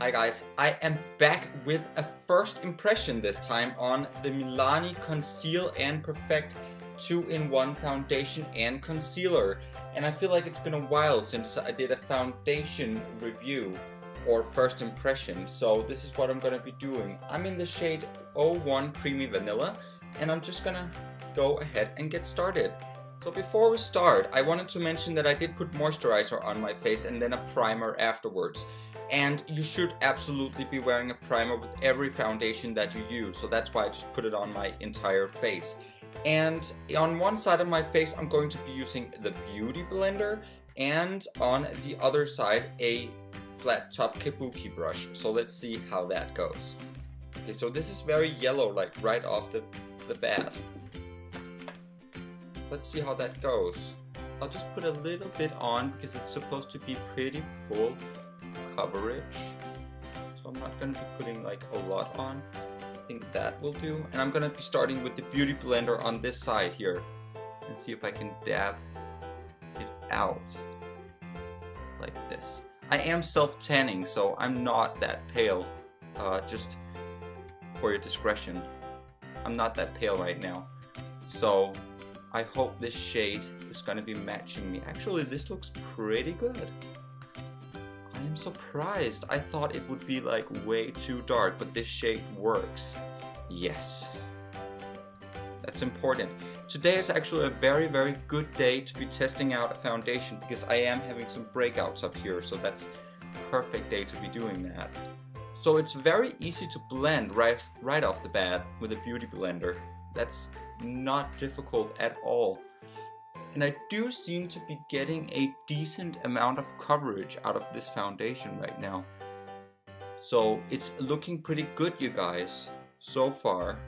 Hi guys, I am back with a first impression this time on the Milani Conceal and Perfect 2-in-1 foundation and concealer. And I feel like it's been a while since I did a foundation review or first impression, so this is what I'm going to be doing. I'm in the shade 01 Creamy Vanilla, and I'm just gonna go ahead and get started. So before we start, I wanted to mention that I did put moisturizer on my face and then a primer afterwards. And you should absolutely be wearing a primer with every foundation that you use, so that's why I just put it on my entire face. And on one side of my face I'm going to be using the Beauty Blender, and on the other side a flat top kabuki brush. So let's see how that goes. Okay, so this is very yellow, like right off the bat. Let's see how that goes. I'll just put a little bit on because it's supposed to be pretty full coverage, so I'm not going to be putting like a lot on. I think that will do, and I'm going to be starting with the Beauty Blender on this side here and see if I can dab it out like this. I am self-tanning, so I'm not that pale, just for your discretion. I'm not that pale right now, so I hope this shade is going to be matching me. Actually, this looks pretty good. I am surprised. I thought it would be like way too dark, but this shade works. Yes. That's important. Today is actually a very good day to be testing out a foundation because I am having some breakouts up here, so that's a perfect day to be doing that. So it's very easy to blend right off the bat with a Beauty Blender. That's not difficult at all. And I do seem to be getting a decent amount of coverage out of this foundation right now. So it's looking pretty good, you guys, so far.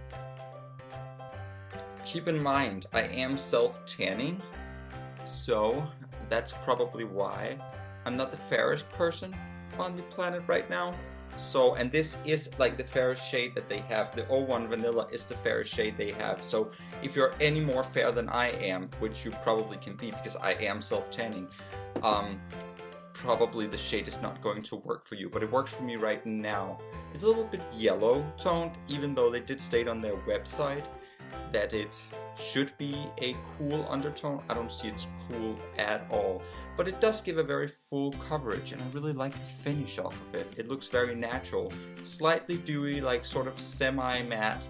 Keep in mind, I am self-tanning, so that's probably why. I'm not the fairest person on the planet right now. So, and this is like the fairest shade that they have. The 01 Vanilla is the fairest shade they have. So if you're any more fair than I am, which you probably can be because I am self-tanning, probably the shade is not going to work for you, but it works for me right now. It's a little bit yellow toned, even though they did state on their website that it should be a cool undertone. I don't see it's cool at all, but it does give a very full coverage, and I really like the finish off of it. It looks very natural, slightly dewy, like sort of semi-matte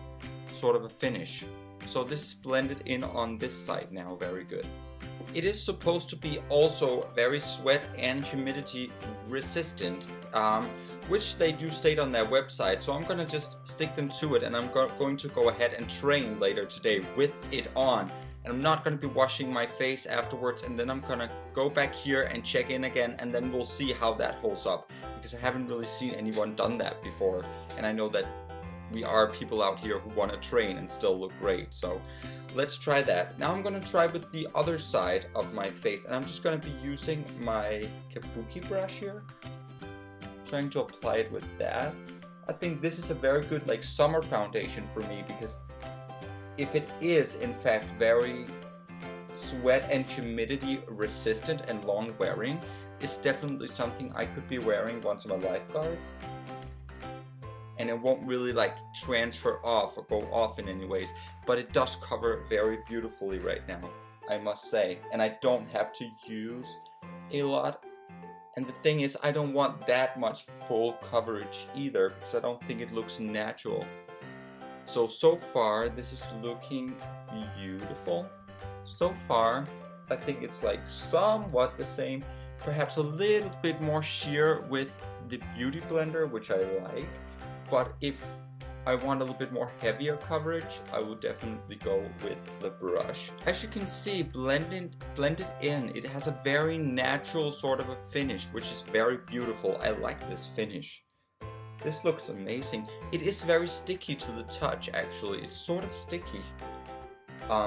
sort of a finish. So this is blended in on this side now, very good. It is supposed to be also very sweat and humidity resistant, which they do state on their website, so I'm gonna just stick them to it, and I'm going to go ahead and train later today with it on. And I'm not gonna be washing my face afterwards, and then I'm gonna go back here and check in again, and then we'll see how that holds up, because I haven't really seen anyone done that before, and I know that we are people out here who want to train and still look great, so let's try that. Now I'm gonna try with the other side of my face, and I'm just gonna be using my kabuki brush here, trying to apply it with that. I think this is a very good like summer foundation for me, because if it is in fact very sweat and humidity resistant and long wearing, it's definitely something I could be wearing once I'm a lifeguard, and it won't really like transfer off or go off in any ways, but it does cover very beautifully right now, I must say, and I don't have to use a lot. And the thing is, I don't want that much full coverage either, because I don't think it looks natural. So far, this is looking beautiful. So far, I think it's like somewhat the same. Perhaps a little bit more sheer with the Beauty Blender, which I like. But if I want a little bit more heavier coverage, I will definitely go with the brush. As you can see, blended in, it has a very natural sort of a finish, which is very beautiful. I like this finish. This looks amazing. It is very sticky to the touch, actually. It's sort of sticky.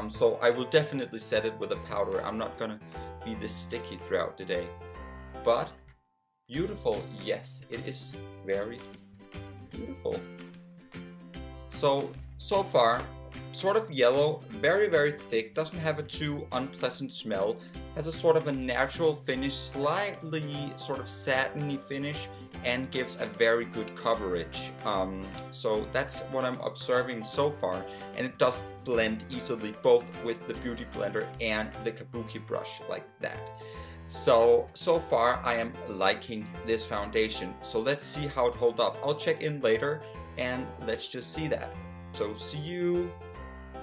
So I will definitely set it with a powder. I'm not gonna be this sticky throughout the day. But beautiful, yes, it is very beautiful. So far, sort of yellow, very thick, doesn't have a too unpleasant smell. has a sort of a natural finish, slightly sort of satiny finish, and gives a very good coverage. So that's what I'm observing so far, and it does blend easily both with the Beauty Blender and the Kabuki brush like that. So far I am liking this foundation. So let's see how it holds up. I'll check in later and let's just see that. So see you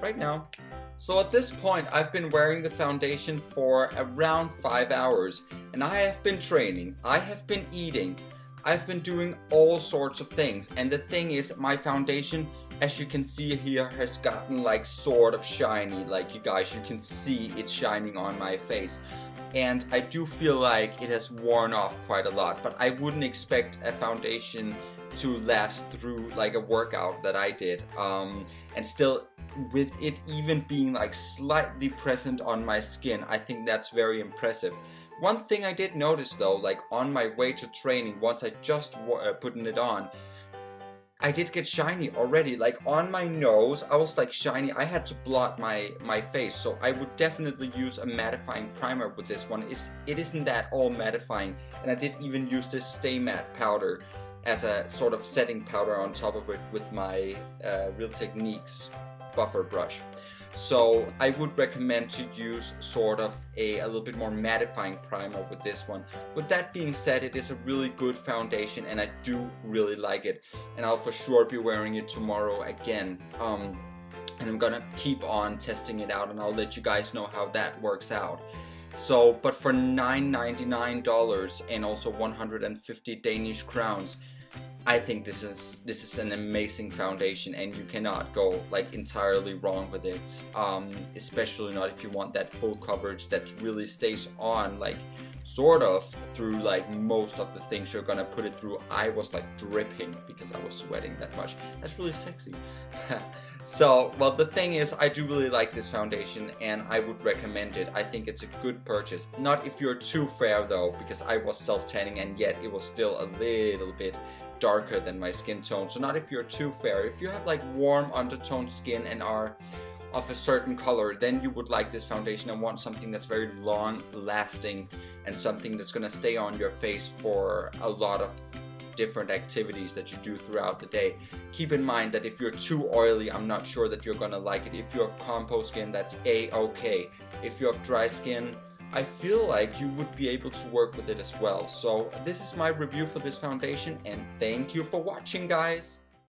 right now. So at this point I've been wearing the foundation for around 5 hours, and I have been training, I have been eating, I've been doing all sorts of things, and the thing is, my foundation, as you can see here, has gotten like sort of shiny. Like you guys, you can see it's shining on my face. And I do feel like it has worn off quite a lot, but I wouldn't expect a foundation to last through like a workout that I did. And still, with it even being like slightly present on my skin, I think that's very impressive. One thing I did notice though, like on my way to training, once I just putting it on, I did get shiny already. Like on my nose, I was like shiny. I had to blot my face, so I would definitely use a mattifying primer with this one. It isn't that all mattifying, and I did even use this Stay Matte powder as a sort of setting powder on top of it with my Real Techniques buffer brush. So I would recommend to use sort of a little bit more mattifying primer with this one. With that being said, it is a really good foundation and I do really like it, and I'll for sure be wearing it tomorrow again. And I'm gonna keep on testing it out, and I'll let you guys know how that works out. So, but for $9.99 and also 150 Danish crowns, I think this is an amazing foundation, and you cannot go like entirely wrong with it. Especially not if you want that full coverage that really stays on like sort of through like most of the things you're gonna put it through. I was like dripping because I was sweating that much. That's really sexy. So, well, the thing is, I do really like this foundation and I would recommend it. I think it's a good purchase. Not if you're too fair though, because I was self-tanning and yet it was still a little bit darker than my skin tone. So not if you're too fair. If you have like warm undertone skin and are of a certain color, then you would like this foundation and want something that's very long lasting and something that's gonna stay on your face for a lot of different activities that you do throughout the day. Keep in mind that if you're too oily, I'm not sure that you're gonna like it. If you have combo skin, that's a-okay. If you have dry skin, I feel like you would be able to work with it as well. So this is my review for this foundation, and thank you for watching, guys.